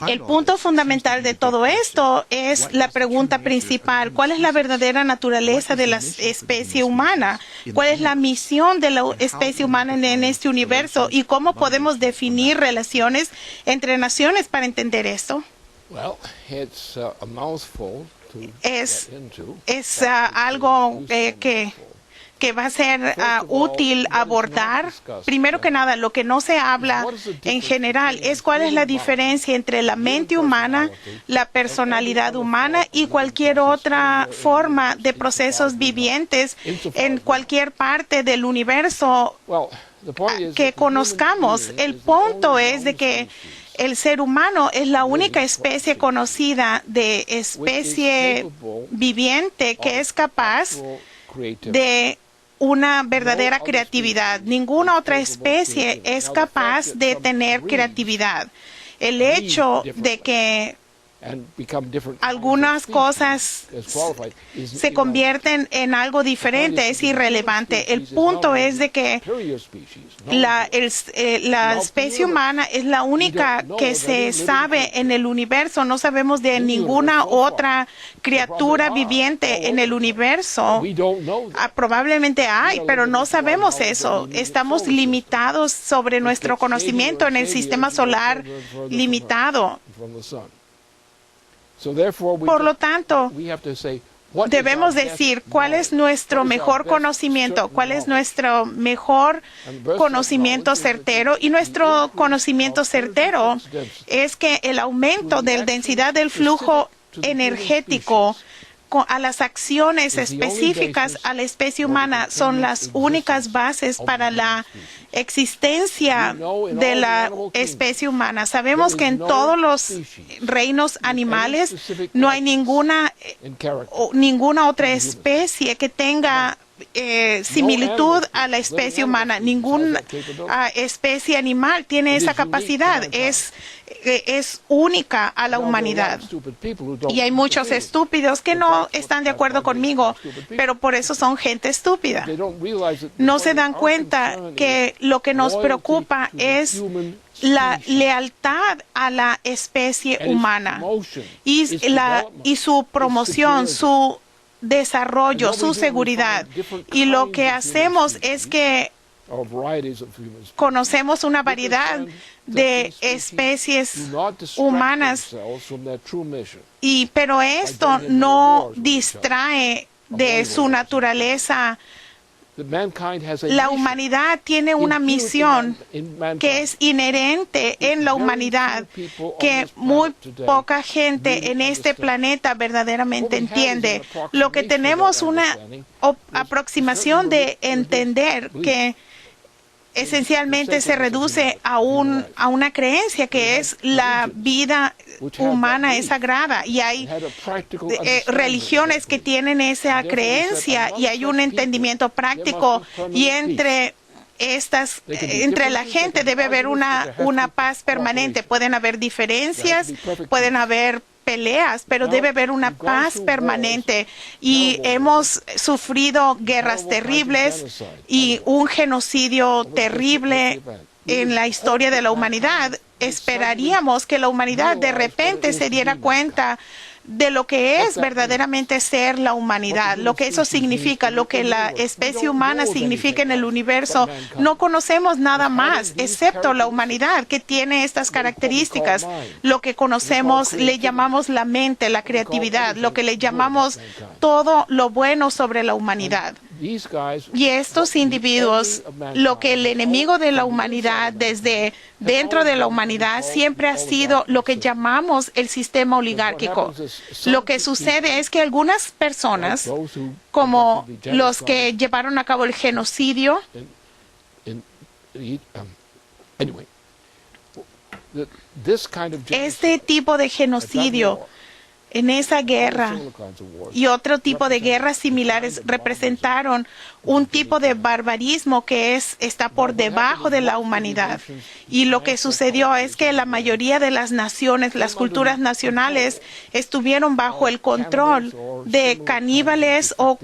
El punto fundamental de todo esto es la pregunta principal: ¿cuál es la verdadera naturaleza de la especie humana? ¿Cuál es la misión de la especie humana en este universo? ¿Y cómo podemos definir relaciones entre naciones para entender esto? Es algo que va a ser útil abordar. Primero que nada, lo que no se habla en general es cuál es la diferencia entre la mente humana, la personalidad humana y cualquier otra forma de procesos vivientes en cualquier parte del universo que conozcamos. El punto es de que el ser humano es la única especie conocida de especie viviente que es capaz de una verdadera creatividad. Ninguna otra especie es capaz de tener creatividad. El hecho de que algunas cosas se convierten en algo diferente es irrelevante. El punto es de que la especie humana es la única que se sabe en el universo. No sabemos de ninguna otra criatura viviente en el universo. Probablemente hay, pero no sabemos eso. Estamos limitados sobre nuestro conocimiento en el sistema solar limitado. Por lo tanto, debemos decir cuál es nuestro mejor conocimiento, cuál es nuestro mejor conocimiento certero. Y nuestro conocimiento certero es que el aumento de la densidad del flujo energético a las acciones específicas a la especie humana son las únicas bases para la existencia de la especie humana. Sabemos que en todos los reinos animales no hay ninguna otra especie que tenga similitud a la especie humana. Ninguna especie animal tiene esa capacidad. Es única a la humanidad. Y hay muchos estúpidos que no están de acuerdo conmigo, pero por eso son gente estúpida. No se dan cuenta que lo que nos preocupa es la lealtad a la especie humana y su promoción, su desarrollo, su seguridad. Y lo que hacemos es que conocemos una variedad de especies humanas, pero esto no distrae de su naturaleza. La humanidad tiene una misión que es inherente en la humanidad, que muy poca gente en este planeta verdaderamente entiende. Lo que tenemos una aproximación de entender que esencialmente se reduce a una creencia que es la vida humana es sagrada, y hay religiones que tienen esa creencia y hay un entendimiento práctico, y entre la gente debe haber una paz permanente. Pueden haber diferencias, pueden haber peleas, pero debe haber una paz permanente. Y hemos sufrido guerras terribles y un genocidio terrible en la historia de la humanidad. Esperaríamos que la humanidad de repente se diera cuenta de lo que es verdaderamente ser la humanidad, lo que eso significa, lo que la especie humana significa en el universo. No conocemos nada más excepto la humanidad, que tiene estas características. Lo que conocemos le llamamos la mente, la creatividad, lo que le llamamos todo lo bueno sobre la humanidad. Y estos individuos, lo que el enemigo de la humanidad, desde dentro de la humanidad, siempre ha sido lo que llamamos el sistema oligárquico. Lo que sucede es que algunas personas, como los que llevaron a cabo el genocidio, este tipo de genocidio en esa guerra y otro tipo de guerras similares representaron un tipo de barbarismo que está por debajo de la humanidad. Y lo que sucedió es que la mayoría de las naciones, las culturas nacionales, estuvieron bajo el control de caníbales o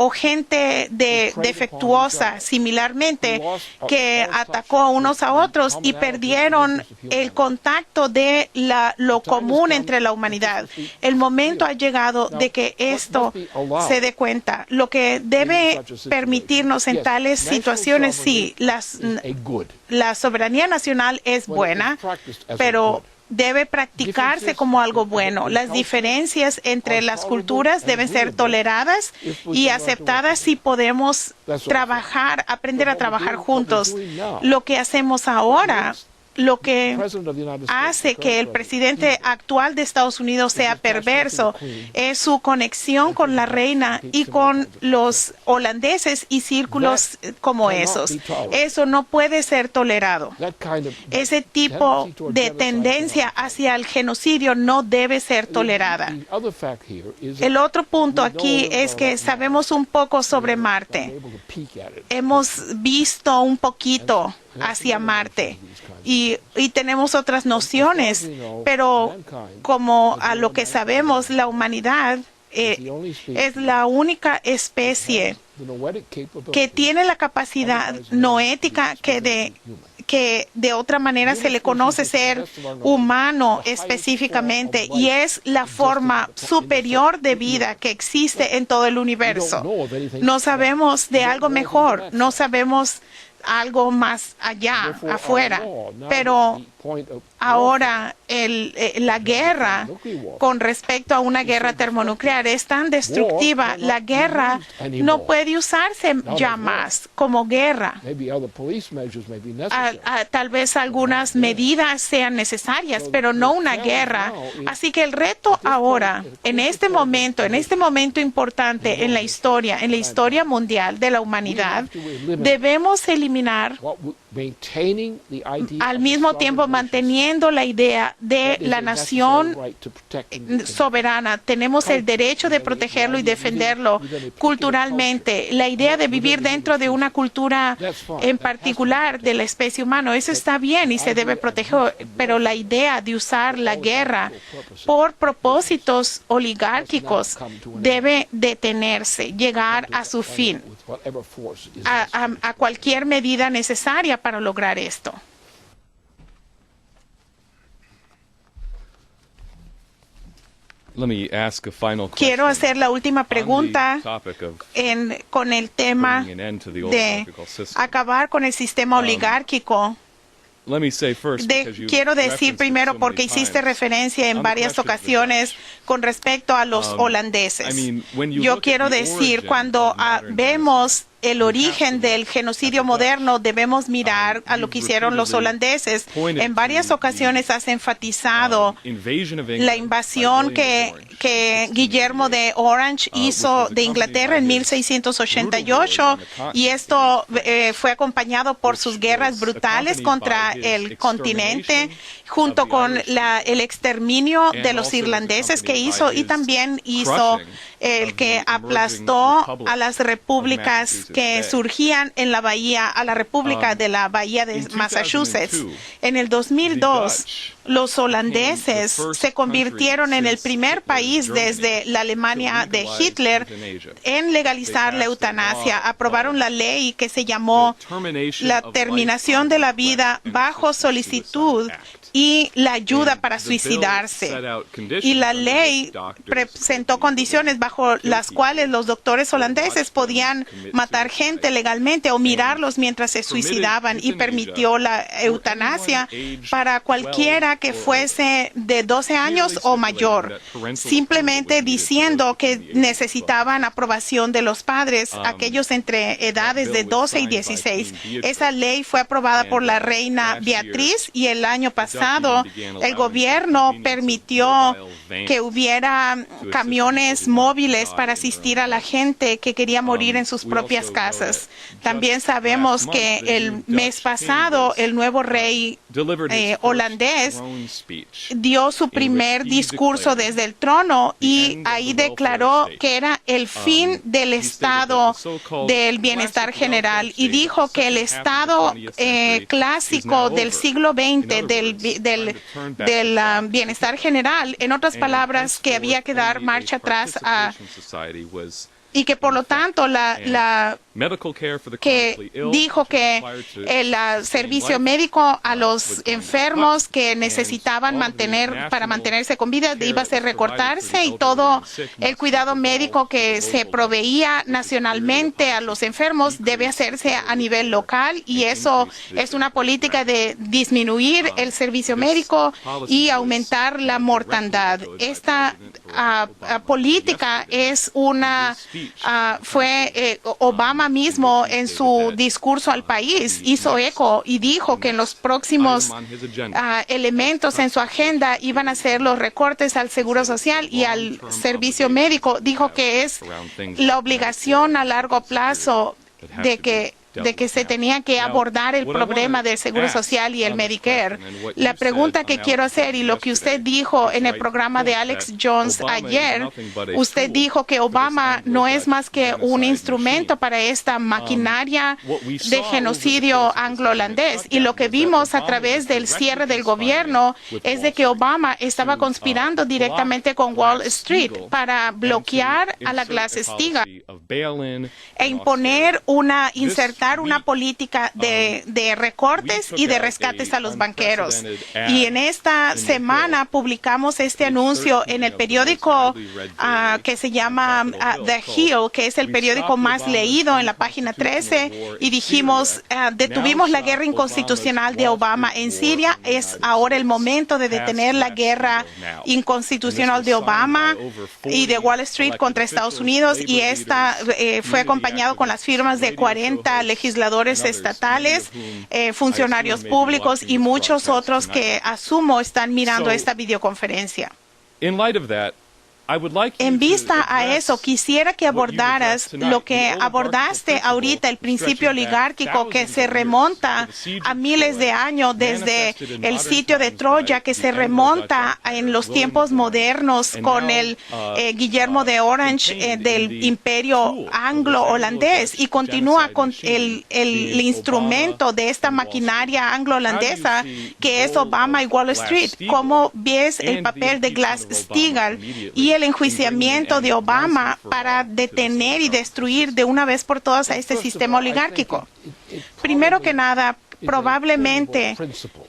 gente defectuosa, similarmente, que atacó unos a otros y perdieron el contacto de lo común entre la humanidad. El momento ha llegado de que esto se dé cuenta. Lo que debe permitirnos en tales situaciones, sí, la soberanía nacional es buena, pero debe practicarse como algo bueno. Las diferencias entre las culturas deben ser toleradas y aceptadas si podemos aprender a trabajar juntos. Lo que hacemos ahora, lo que hace que el presidente actual de Estados Unidos sea perverso, es su conexión con la reina y con los holandeses y círculos como esos. Eso no puede ser tolerado. Ese tipo de tendencia hacia el genocidio no debe ser tolerada. El otro punto aquí es que sabemos un poco sobre Marte. Hemos visto un poquito hacia Marte y tenemos otras nociones, pero como a lo que sabemos, la humanidad es la única especie que tiene la capacidad noética que de otra manera se le conoce ser humano específicamente, y es la forma superior de vida que existe en todo el universo. No sabemos de algo mejor, no sabemos algo más allá, afuera, pero ahora la guerra con respecto a una guerra termonuclear es tan destructiva. La guerra no puede usarse ya más como guerra. Tal vez algunas medidas sean necesarias, pero no una guerra. Así que el reto ahora, en este momento importante en la historia mundial de la humanidad, debemos eliminar al mismo tiempo manteniendo la idea de la nación soberana. Tenemos el derecho de protegerlo y defenderlo culturalmente. La idea de vivir dentro de una cultura en particular de la especie humana, eso está bien y se debe proteger, pero la idea de usar la guerra por propósitos oligárquicos debe detenerse, llegar a su fin, a cualquier medida necesaria para lograr esto. Quiero hacer la última pregunta con el tema de acabar con el sistema oligárquico. Quiero decir primero, porque hiciste referencia en varias ocasiones con respecto a los holandeses. Yo quiero decir, cuando vemos el origen del genocidio moderno, debemos mirar a lo que hicieron los holandeses. En varias ocasiones has enfatizado la invasión que Guillermo de Orange hizo de Inglaterra en 1688, y esto fue acompañado por sus guerras brutales contra el continente, junto con el exterminio de los irlandeses que hizo, y también hizo el que aplastó a las repúblicas que surgían en la bahía, a la república de la bahía de Massachusetts. En el 2002, los holandeses se convirtieron en el primer país desde la Alemania de Hitler en legalizar la eutanasia. Aprobaron la ley que se llamó la terminación de la vida bajo solicitud y la ayuda para suicidarse. Y la ley presentó condiciones bajo las cuales los doctores holandeses podían matar gente legalmente o mirarlos mientras se suicidaban, y permitió la eutanasia para cualquiera que fuese de 12 años o mayor, simplemente diciendo que necesitaban aprobación de los padres, aquellos entre edades de 12 y 16. Esa ley fue aprobada por la reina Beatriz, y el año pasado el gobierno permitió que hubiera camiones móviles para asistir a la gente que quería morir en sus propias casas. También sabemos que el mes pasado el nuevo rey holandés dio su primer discurso desde el trono, y ahí declaró que era el fin del estado del bienestar general, y dijo que el estado clásico del siglo XX del bienestar general, en otras palabras, que había que dar marcha atrás y que por lo tanto que dijo que el servicio médico a los enfermos que necesitaban para mantenerse con vida iba a ser recortarse, y todo el cuidado médico que se proveía nacionalmente a los enfermos debe hacerse a nivel local, y eso es una política de disminuir el servicio médico y aumentar la mortandad. Esta política es fue Obama mismo en su discurso al país hizo eco y dijo que en los próximos elementos en su agenda iban a ser los recortes al seguro social y al servicio médico. Dijo que es la obligación a largo plazo de que se tenía que abordar el problema del Seguro Social y el Medicare. La pregunta que quiero hacer, y lo que usted dijo en el programa de Alex Jones ayer, usted dijo que Obama no es más que un instrumento para esta maquinaria de genocidio anglo-holandés. Y lo que vimos a través del cierre del gobierno es de que Obama estaba conspirando directamente con Wall Street para bloquear a la Glass-Steagall e insertar una política de recortes y de rescates a los banqueros. Y en esta semana publicamos este anuncio en el periódico que se llama The Hill, que es el periódico más leído, en la página 13, y dijimos, detuvimos la guerra inconstitucional de Obama en Siria, es ahora el momento de detener la guerra inconstitucional de Obama y de Wall Street contra Estados Unidos, y esta fue acompañado con las firmas de 40 legisladores estatales, funcionarios públicos y muchos otros que asumo están mirando esta videoconferencia. En vista a eso, quisiera que abordaras lo que abordaste ahorita, el principio oligárquico que se remonta a miles de años desde el sitio de Troya, que se remonta en los tiempos modernos con el Guillermo de Orange del imperio anglo-holandés y continúa con el instrumento de esta maquinaria anglo-holandesa que es Obama y Wall Street. ¿Cómo ves el papel de Glass-Steagall y el enjuiciamiento de Obama para detener y destruir de una vez por todas a este sistema oligárquico? Primero que nada, probablemente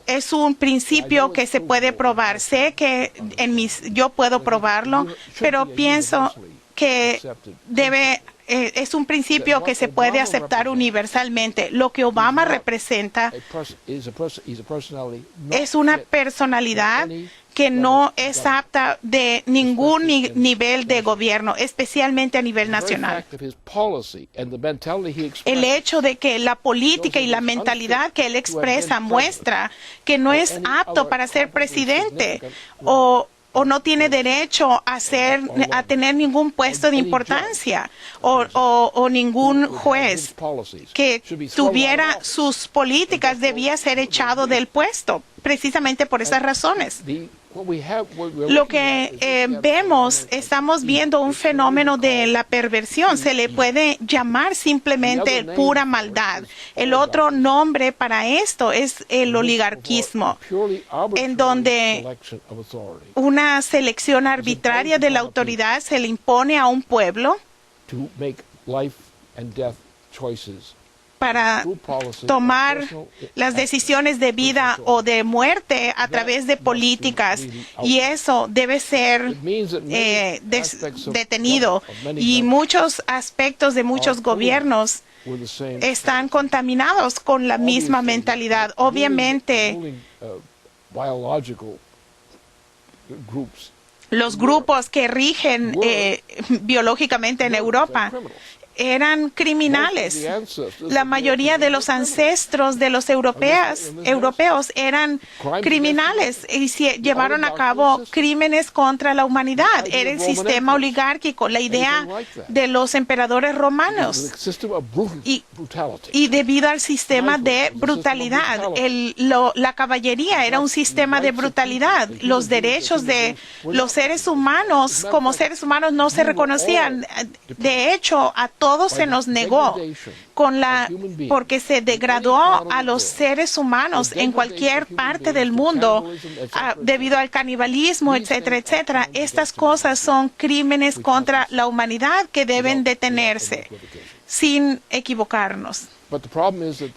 es un principio que se puede probar. Sé que yo puedo probarlo, pero pienso que es un principio que se puede aceptar universalmente. Lo que Obama representa es una personalidad que no es apta de ningún nivel de gobierno, especialmente a nivel nacional. El hecho de que la política y la mentalidad que él expresa muestra que no es apto para ser presidente o no tiene derecho a tener ningún puesto de importancia o ningún juez que tuviera sus políticas debía ser echado del puesto precisamente por esas razones. Lo que estamos viendo un fenómeno de la perversión. Se le puede llamar simplemente pura maldad. El otro nombre para esto es el oligarquismo, en donde una selección arbitraria de la autoridad se le impone a un pueblo para tomar las decisiones de vida o de muerte a través de políticas, y eso debe ser detenido. Y muchos aspectos de muchos gobiernos están contaminados con la misma mentalidad. Obviamente, los grupos que rigen biológicamente en Europa eran criminales. La mayoría de los ancestros de los europeos eran criminales y llevaron a cabo crímenes contra la humanidad. Era el sistema oligárquico, la idea de los emperadores romanos. Y debido al sistema de brutalidad, la caballería era un sistema de brutalidad. Los derechos de los seres humanos como seres humanos no se reconocían. De hecho, a todos se nos negó porque se degradó a los seres humanos en cualquier parte del mundo debido al canibalismo, etcétera, etcétera. Estas cosas son crímenes contra la humanidad que deben detenerse sin equivocarnos.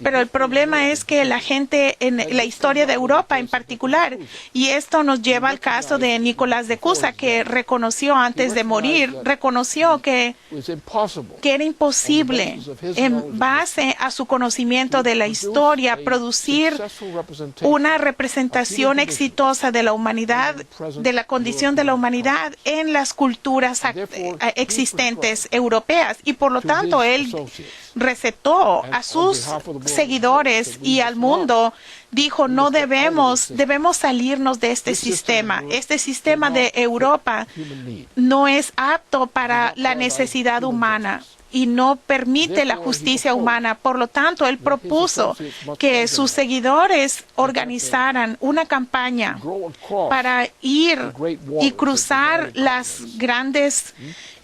Pero el problema es que la gente en la historia de Europa en particular, y esto nos lleva al caso de Nicolás de Cusa, que reconoció antes de morir, reconoció que era imposible, en base a su conocimiento de la historia, producir una representación exitosa de la humanidad, de la condición de la humanidad en las culturas existentes europeas. Y por lo tanto, él recetó a sus seguidores y al mundo, dijo, debemos salirnos de este sistema. Este sistema de Europa no es apto para la necesidad humana y no permite la justicia humana. Por lo tanto, él propuso que sus seguidores organizaran una campaña para ir y cruzar las grandes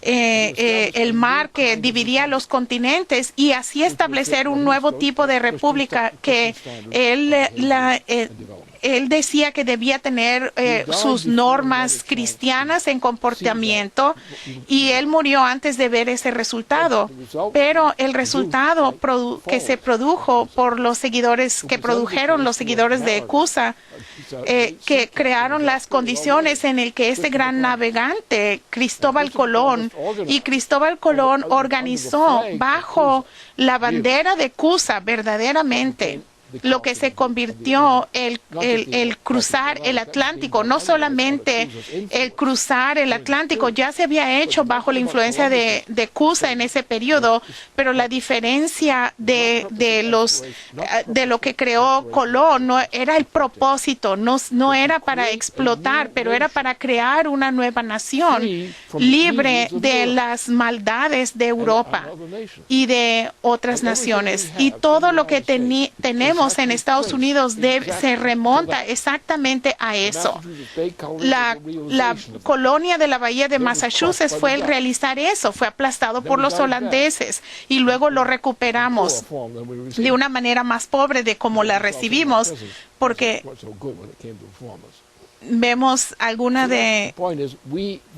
el mar que dividía los continentes y así establecer un nuevo tipo de república que él decía que debía tener sus normas cristianas en comportamiento, y él murió antes de ver ese resultado. Pero el resultado que se produjo por los seguidores que produjeron los seguidores de Cusa, que crearon las condiciones en el que este gran navegante Cristóbal Colón organizó bajo la bandera de Cusa verdaderamente lo que se convirtió el cruzar el Atlántico. No solamente el cruzar el Atlántico ya se había hecho bajo la influencia de Cuza en ese periodo, pero la diferencia de lo que creó Colón no era el propósito, no era para explotar, pero era para crear una nueva nación libre de las maldades de Europa y de otras naciones. Y todo lo que tenemos en Estados Unidos se remonta exactamente a eso. La colonia de la Bahía de Massachusetts fue el realizar eso, fue aplastado por los holandeses y luego lo recuperamos de una manera más pobre de como la recibimos, porque vemos alguna de...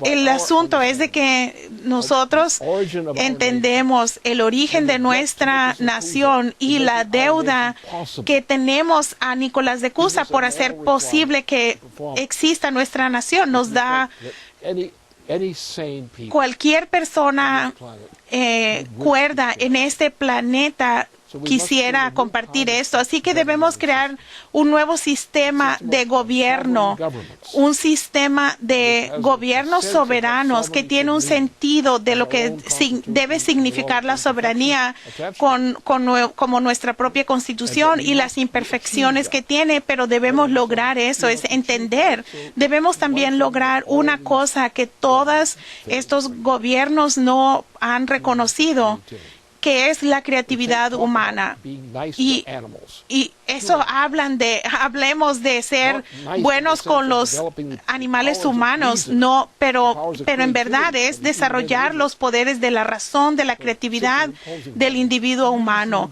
El asunto es de que nosotros entendemos el origen de nuestra nación y la deuda que tenemos a Nicolás de Cuza por hacer posible que exista nuestra nación. Nos da... Cualquier persona cuerda en este planeta quisiera compartir esto. Así que debemos crear un nuevo sistema de gobierno, un sistema de gobiernos soberanos que tiene un sentido de lo que debe significar la soberanía como nuestra propia constitución y las imperfecciones que tiene, pero debemos lograr eso, es entender. Debemos también lograr una cosa que todos estos gobiernos no han reconocido, que es la creatividad humana. Y eso hablemos de ser buenos con los animales humanos, no, pero en verdad es desarrollar los poderes de la razón, de la creatividad del individuo humano.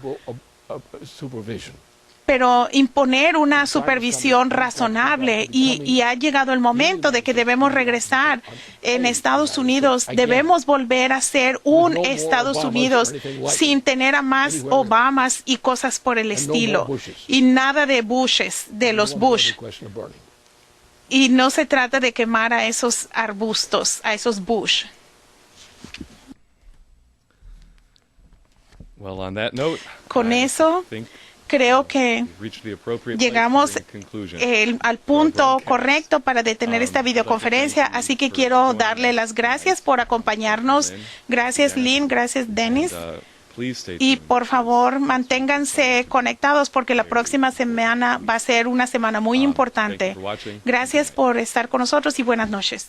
Pero imponer una supervisión razonable y ha llegado el momento de que debemos regresar en Estados Unidos. Debemos volver a ser un Estados Unidos sin tener a más Obamas y cosas por el estilo. Y nada de Bushes, de los Bush. Y no se trata de quemar a esos arbustos, a esos Bush. Con eso, creo que llegamos al punto correcto para detener esta videoconferencia, así que quiero darle las gracias por acompañarnos. Gracias, Lynn, gracias, Dennis. Y por favor, manténganse conectados porque la próxima semana va a ser una semana muy importante. Gracias por estar con nosotros y buenas noches.